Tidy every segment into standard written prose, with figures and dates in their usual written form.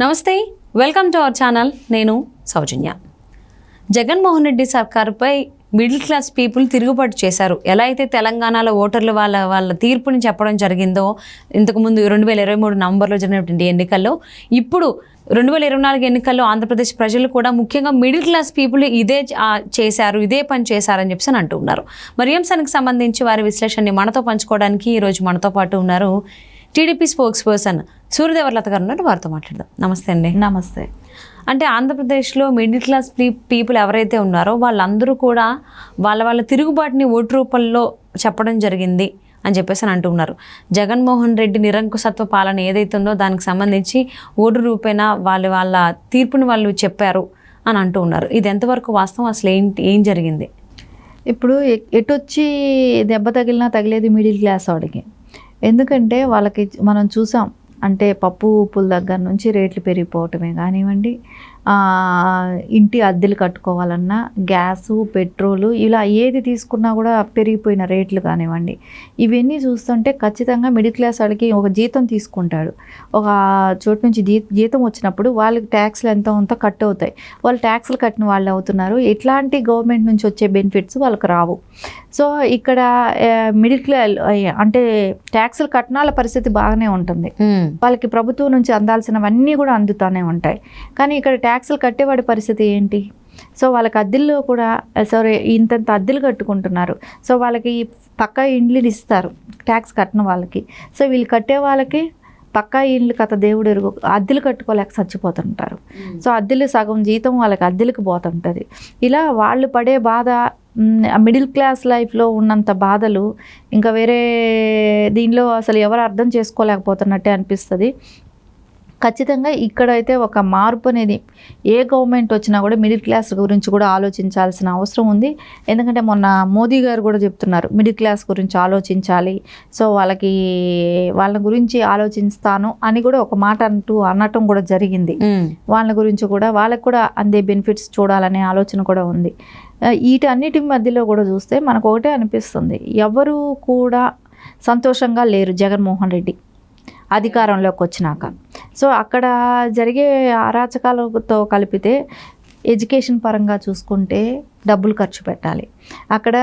నమస్తే, welcome to our channel. నేను సౌజన్య. జగన్మోహన్ రెడ్డి సర్కారుపై మిడిల్ క్లాస్ పీపుల్ తిరుగుబాటు చేశారు. ఎలా అయితే తెలంగాణలో ఓటర్లు వాళ్ళ తీర్పుని చెప్పడం జరిగిందో ఇంతకుముందు 2023 నవంబర్లో జరిగినటువంటి ఎన్నికల్లో, ఇప్పుడు 2024 ఎన్నికల్లో ఆంధ్రప్రదేశ్ ప్రజలు కూడా ముఖ్యంగా మిడిల్ క్లాస్ పీపుల్ ఇదే చేశారు, ఇదే పని చేశారని చెప్పేసి అని అంటున్నారు. మరి అంశానికి సంబంధించి వారి విశ్లేషణని మనతో పంచుకోవడానికి ఈరోజు మనతో పాటు ఉన్నారు టీడీపీ స్పోక్స్ పర్సన్ సూర్యదేవర్లత గారు ఉన్నారు. వారితో మాట్లాడదాం. నమస్తే అండి. నమస్తే. అంటే ఆంధ్రప్రదేశ్లో మిడిల్ క్లాస్ పీపుల్ ఎవరైతే ఉన్నారో వాళ్ళందరూ కూడా వాళ్ళ తిరుగుబాటుని ఓటు రూపంలో చెప్పడం జరిగింది అని చెప్పేసి అని అంటున్నారు. జగన్మోహన్ రెడ్డి నిరంకుశత్వ పాలన ఏదైతే ఉందో దానికి సంబంధించి ఓటు రూపేణా వాళ్ళ తీర్పుని వాళ్ళు చెప్పారు అని అంటూ ఉన్నారు. ఇది ఎంతవరకు వాస్తవం? అసలు ఏం జరిగింది? ఇప్పుడు ఎటొచ్చి దెబ్బ తగిలినా తగిలేది మిడిల్ క్లాస్ వాడికి. ఎందుకంటే వాళ్ళకి మనం చూసాం, అంటే పప్పు ఉప్పుల దగ్గర నుంచి రేట్లు పెరిగిపోవటమే కానివ్వండి, ఇంటి అద్దెలు కట్టుకోవాలన్నా గ్యాసు, పెట్రోలు, ఇలా ఏది తీసుకున్నా కూడా పెరిగిపోయిన రేట్లు కానివ్వండి, ఇవన్నీ చూస్తుంటే ఖచ్చితంగా మిడిల్ క్లాస్ వాడికి ఒక జీతం తీసుకుంటాడు. ఒక చోటు నుంచి జీతం వచ్చినప్పుడు వాళ్ళకి ట్యాక్స్లు ఎంతో కట్ అవుతాయి. వాళ్ళు ట్యాక్స్లు కట్టిన వాళ్ళు అవుతున్నారు. ఎట్లాంటి గవర్నమెంట్ నుంచి వచ్చే బెనిఫిట్స్ వాళ్ళకి రావు. సో ఇక్కడ మిడిల్ క్లాస్ అంటే ట్యాక్స్లు కట్టినాల పరిస్థితి బాగానే ఉంటుంది. వాళ్ళకి ప్రభుత్వం నుంచి అందాల్సినవన్నీ కూడా అందుతానే ఉంటాయి. కానీ ఇక్కడ ట్యాక్స్లు కట్టేవాడి పరిస్థితి ఏంటి? సో వాళ్ళకి అద్దెల్లో కూడా ఇంతంత అద్దెలు కట్టుకుంటున్నారు. సో వాళ్ళకి పక్కా ఇండ్లు ఇస్తారు ట్యాక్స్ కట్టిన వాళ్ళకి. సో వీళ్ళు కట్టే వాళ్ళకి పక్కా ఇండ్లు కథ దేవుడు ఎరుగు, అద్దెలు కట్టుకోలేక చచ్చిపోతుంటారు. సో అద్దెలు సగం జీతం వాళ్ళకి అద్దెలకు పోతుంటుంది. ఇలా వాళ్ళు పడే బాధ, మిడిల్ క్లాస్ లైఫ్లో ఉన్నంత బాధలు ఇంకా వేరే దీనిలో అసలు ఎవరు అర్థం చేసుకోలేకపోతున్నట్టే అనిపిస్తుంది. ఖచ్చితంగా ఇక్కడైతే ఒక మార్పు అనేది ఏ గవర్నమెంట్ వచ్చినా కూడా మిడిల్ క్లాస్ గురించి కూడా ఆలోచించాల్సిన అవసరం ఉంది. ఎందుకంటే మొన్న మోదీ గారు కూడా చెప్తున్నారు మిడిల్ క్లాస్ గురించి ఆలోచించాలి, సో వాళ్ళ గురించి ఆలోచిస్తాను అని కూడా ఒక మాట అనటం కూడా జరిగింది. వాళ్ళ గురించి కూడా వాళ్ళకు కూడా అందే బెనిఫిట్స్ చూడాలనే ఆలోచన కూడా ఉంది. వీటన్నిటి మధ్యలో కూడా చూస్తే మనకు ఒకటే అనిపిస్తుంది, ఎవరు కూడా సంతోషంగా లేరు జగన్మోహన్ రెడ్డి అధికారంలోకి వచ్చినాక. సో అక్కడ జరిగే అరాచకాలతో కలిపితే ఎడ్యుకేషన్ పరంగా చూసుకుంటే డబ్బులు ఖర్చు పెట్టాలి. అక్కడ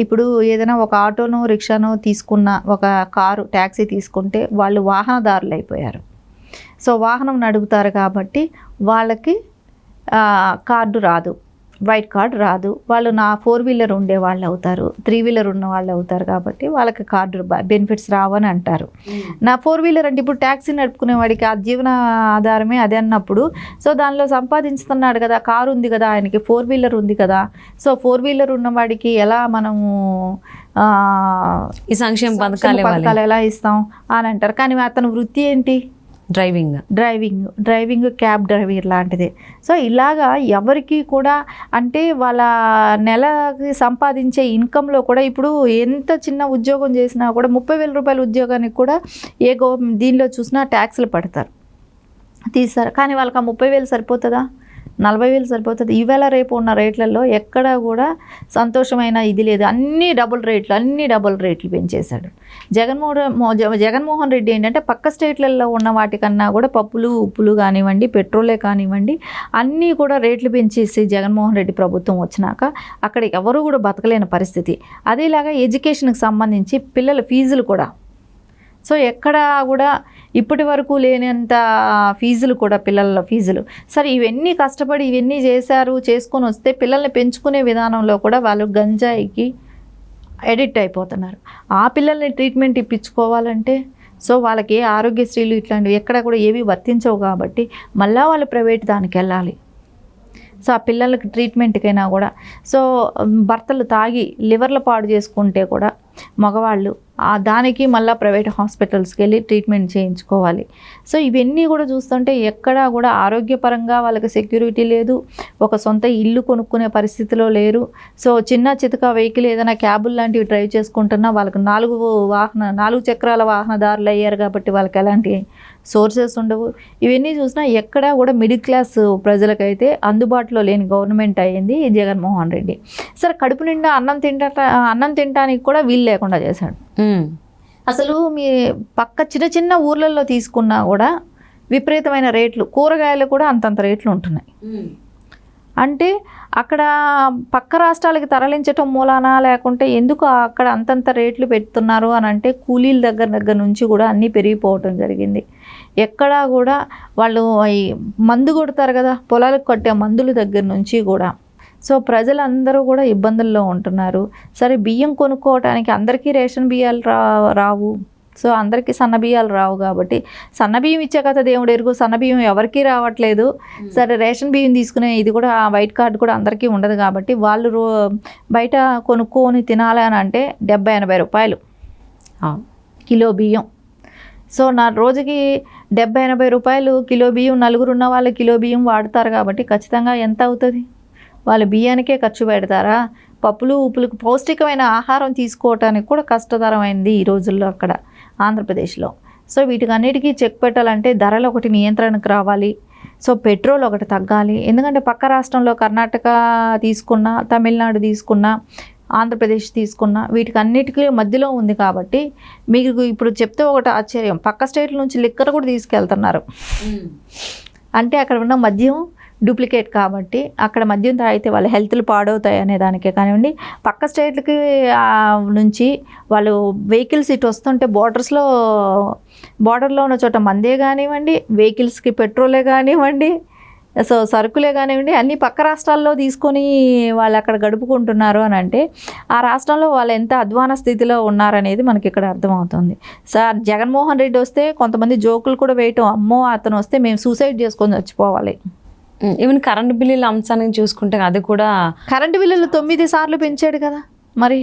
ఇప్పుడు ఏదైనా ఒక ఆటోనో రిక్షానో తీసుకున్న, ఒక కారు ట్యాక్సీ తీసుకుంటే వాళ్ళు వాహనదారులు అయిపోయారు. సో వాహనం నడుపుతారు కాబట్టి వాళ్ళకి కార్డు రాదు, వైట్ కార్డు రాదు. వాళ్ళు 4 వీలర్ ఉండే వాళ్ళు అవుతారు, 3 వీలర్ ఉన్న వాళ్ళు అవుతారు. కాబట్టి వాళ్ళకి కార్డు బెనిఫిట్స్ రావని అంటారు. నా 4 వీలర్ అంటే ఇప్పుడు ట్యాక్సీ నడుపుకునే వాడికి ఆ జీవన ఆధారమే అదే అన్నప్పుడు, సో దానిలో సంపాదిస్తున్నాడు కదా, కారు ఉంది కదా, ఆయనకి 4 వీలర్ ఉంది కదా. సో 4 వీలర్ ఉన్నవాడికి ఎలా మనము ఈ సంక్షేమ పథకాలు ఎలా ఇస్తాం అని అంటారు. కానీ అతని వృత్తి ఏంటి? డ్రైవింగ్, క్యాబ్ డ్రైవర్ లాంటిదే. సో ఇలాగా ఎవరికి కూడా, అంటే వాళ్ళ నెలకి సంపాదించే ఇన్కంలో కూడా ఇప్పుడు ఎంత చిన్న ఉద్యోగం చేసినా కూడా 30,000 రూపాయల ఉద్యోగానికి కూడా దీనిలో చూసినా ట్యాక్స్లు పడతారు, తీస్తారు. కానీ వాళ్ళకి ఆ 30,000 సరిపోతుందా? 40,000 సరిపోతుంది. ఈవేళ రేపు ఉన్న రేట్లలో ఎక్కడా కూడా సంతోషమైన ఇది లేదు. అన్ని డబుల్ రేట్లు పెంచేశాడు జగన్మోహన్ రెడ్డి. ఏంటంటే పక్క స్టేట్లలో ఉన్న వాటికన్నా కూడా పప్పులు ఉప్పులు కానివ్వండి, పెట్రోలే కానివ్వండి, అన్నీ కూడా రేట్లు పెంచేసి జగన్మోహన్ రెడ్డి ప్రభుత్వం వచ్చినాక అక్కడ ఎవరు కూడా బతకలేని పరిస్థితి. అదేలాగా ఎడ్యుకేషన్కి సంబంధించి పిల్లల ఫీజులు కూడా, సో ఎక్కడా కూడా ఇప్పటి వరకు లేనంత ఫీజులు కూడా, పిల్లల ఫీజులు. సరే ఇవన్నీ కష్టపడి ఇవన్నీ చేసుకొని వస్తే పిల్లల్ని పెంచుకునే విధానంలో కూడా వాళ్ళు గంజాయికి ఎడిక్ట్ అయిపోతున్నారు. ఆ పిల్లల్ని ట్రీట్మెంట్ ఇప్పించుకోవాలంటే సో వాళ్ళకి ఆరోగ్యశ్రీలు ఇట్లాంటివి ఎక్కడ కూడా ఏవి వర్తించవు కాబట్టి మళ్ళీ వాళ్ళు ప్రైవేట్ దానికి వెళ్ళాలి. సో ఆ పిల్లలకి ట్రీట్మెంట్కైనా కూడా, సో భర్తలు తాగి లివర్లు పాడు చేసుకుంటే కూడా మగవాళ్ళు దానికి మళ్ళీ ప్రైవేట్ హాస్పిటల్స్కి వెళ్ళి ట్రీట్మెంట్ చేయించుకోవాలి. సో ఇవన్నీ కూడా చూస్తుంటే ఎక్కడా కూడా ఆరోగ్యపరంగా వాళ్ళకి సెక్యూరిటీ లేదు, ఒక సొంత ఇల్లు కొనుక్కునే పరిస్థితిలో లేరు. సో చిన్న చితక వెహికల్ ఏదైనా క్యాబులు లాంటివి డ్రైవ్ చేసుకుంటున్నా వాళ్ళకి 4 చక్రాల వాహనదారులు అయ్యారు కాబట్టి వాళ్ళకి ఎలాంటి సోర్సెస్ ఉండవు. ఇవన్నీ చూసినా ఎక్కడా కూడా మిడిల్ క్లాస్ ప్రజలకైతే అందుబాటులో లేని గవర్నమెంట్ అయ్యింది జగన్మోహన్ రెడ్డి. సరే కడుపు నిండా అన్నం తినడానికి కూడా వీలు లేకుండా చేశాడు. అసలు మీ పక్క చిన్న ఊర్లలో తీసుకున్నా కూడా విపరీతమైన రేట్లు, కూరగాయలు కూడా అంతంత రేట్లు ఉంటున్నాయి. అంటే అక్కడ పక్క రాష్ట్రాలకి తరలించటం మూలానా, లేకుంటే ఎందుకు అక్కడ అంతంత రేట్లు పెడుతున్నారు అని అంటే కూలీల దగ్గర నుంచి కూడా అన్నీ పెరిగిపోవటం జరిగింది. ఎక్కడా కూడా వాళ్ళు ఈ మందు కొడతారు కదా, పొలాలకు కొట్టే మందుల దగ్గర నుంచి కూడా. సో ప్రజలందరూ కూడా ఇబ్బందుల్లో ఉంటున్నారు. సరే బియ్యం కొనుక్కోవటానికి అందరికీ రేషన్ బియ్యాలు రావు. సో అందరికీ సన్నబియ్యాలు రావు కాబట్టి సన్నబియ్యం ఇచ్చే కదా దేవుడు ఎరుగు, సన్నబియ్యం ఎవరికీ రావట్లేదు. సరే రేషన్ బియ్యం తీసుకునే ఇది కూడా వైట్ కార్డు కూడా అందరికీ ఉండదు కాబట్టి వాళ్ళు బయట కొనుక్కొని తినాలి అని అంటే 70-80 రూపాయలు కిలో బియ్యం. సో నా రోజుకి 70-80 రూపాయలు కిలో బియ్యం, నలుగురు ఉన్న వాళ్ళు కిలో బియ్యం వాడతారు కాబట్టి ఖచ్చితంగా ఎంత అవుతుంది? వాళ్ళు బియ్యానికే ఖర్చు పెడతారా? పప్పులు ఉప్పులకు పౌష్టికమైన ఆహారం తీసుకోవటానికి కూడా కష్టతరమైంది ఈ రోజుల్లో అక్కడ ఆంధ్రప్రదేశ్లో. సో వీటికన్నిటికీ చెక్ పెట్టాలంటే ధరలు ఒకటి నియంత్రణకు రావాలి. సో పెట్రోల్ ఒకటి తగ్గాలి. ఎందుకంటే పక్క రాష్ట్రంలో కర్ణాటక తీసుకున్నా, తమిళనాడు తీసుకున్నా, ఆంధ్రప్రదేశ్ తీసుకున్నా వీటికన్నిటికీ మధ్యలో ఉంది కాబట్టి మీకు ఇప్పుడు చెప్తే ఒకటి ఆశ్చర్యం, పక్క స్టేట్ల నుంచి లిక్కర్ కూడా తీసుకెళ్తున్నారు. అంటే అక్కడ ఉన్న మద్యం డూప్లికేట్ కాబట్టి అక్కడ మద్యం తాగితే వాళ్ళ హెల్త్లు పాడవుతాయి అనే దానికే కానివ్వండి, పక్క స్టేట్లకి నుంచి వాళ్ళు వెహికల్స్ ఇటు వస్తుంటే బార్డర్లో ఉన్న చోట మందే కానివ్వండి, వెహికల్స్కి పెట్రోలే కానివ్వండి, సో సరుకులే కానివ్వండి అన్నీ పక్క రాష్ట్రాల్లో తీసుకొని వాళ్ళు అక్కడ గడుపుకుంటున్నారు అని అంటే ఆ రాష్ట్రంలో వాళ్ళు ఎంత అధ్వాన స్థితిలో ఉన్నారనేది మనకి ఇక్కడ అర్థమవుతుంది. సార్ జగన్మోహన్ రెడ్డి వస్తే కొంతమంది జోకులు కూడా వేయటం, అమ్మో అతను వస్తే మేము సూసైడ్ చేసుకొని చచ్చిపోవాలి. ఈవెన్ కరెంటు బిల్లుల అంశాన్ని చూసుకుంటే అది కూడా, కరెంటు బిల్లులు 9 సార్లు పెంచాడు కదా, మరి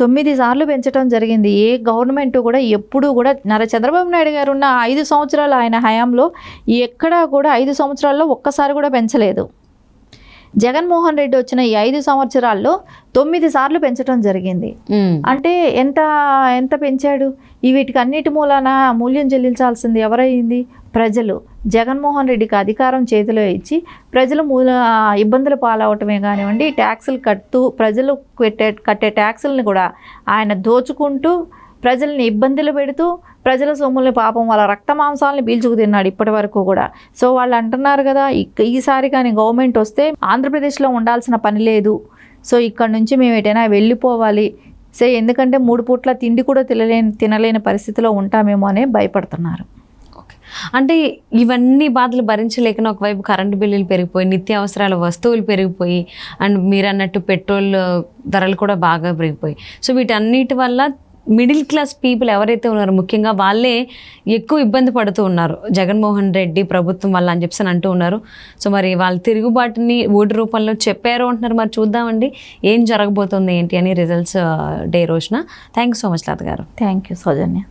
9 సార్లు పెంచడం జరిగింది. ఏ గవర్నమెంట్ కూడా ఎప్పుడూ కూడా చంద్రబాబు నాయుడు గారు ఉన్న 5 సంవత్సరాలు ఆయన హయాంలో ఎక్కడా కూడా 5 సంవత్సరాల్లో ఒక్కసారి కూడా పెంచలేదు. జగన్మోహన్ రెడ్డి వచ్చిన ఈ 5 సంవత్సరాల్లో 9 సార్లు పెంచడం జరిగింది. అంటే ఎంత పెంచాడు? వీటికి అన్నిటి మూలాన మూల్యం చెల్లించాల్సింది ఎవరైంది? ప్రజలు. జగన్మోహన్ రెడ్డికి అధికారం చేతిలో ఇచ్చి ప్రజలు ఇబ్బందులు పాలవటమే కానివ్వండి, ట్యాక్సులు కడుతూ ప్రజలు కట్టే ట్యాక్సులను కూడా ఆయన దోచుకుంటూ ప్రజల్ని ఇబ్బందులు పెడుతూ ప్రజల సొమ్ముల్ని పాపం వాళ్ళ రక్త మాంసాలని పీల్చుకు తిన్నాడు ఇప్పటి వరకు కూడా. సో వాళ్ళు అంటున్నారు కదా ఈసారి కానీ గవర్నమెంట్ వస్తే ఆంధ్రప్రదేశ్లో ఉండాల్సిన పని లేదు, సో ఇక్కడ నుంచి మేము ఎటైనా వెళ్ళిపోవాలి, సో ఎందుకంటే 3 పూట్ల తిండి కూడా తినలేని పరిస్థితిలో ఉంటామేమో అని భయపడుతున్నారు. అంటే ఇవన్నీ బాధలు భరించలేకనే ఒకవైపు కరెంటు బిల్లులు పెరిగిపోయి, నిత్యావసరాల వస్తువులు పెరిగిపోయి, అండ్ మీరు అన్నట్టు పెట్రోల్ ధరలు కూడా బాగా పెరిగిపోయి, సో వీటన్నిటి వల్ల మిడిల్ క్లాస్ పీపుల్ ఎవరైతే ఉన్నారో ముఖ్యంగా వాళ్ళే ఎక్కువ ఇబ్బంది పడుతూ ఉన్నారు జగన్మోహన్ రెడ్డి ప్రభుత్వం వల్ల అని చెప్పి అంటూ ఉన్నారు. సో మరి వాళ్ళ తిరుగుబాటుని ఓటు రూపంలో చెప్పారు అంటున్నారు. మరి చూద్దామండి ఏం జరగబోతుంది ఏంటి అని రిజల్ట్స్ డే రోజున. థ్యాంక్ యూ సో మచ్ లత గారు. Thank you Soujanya.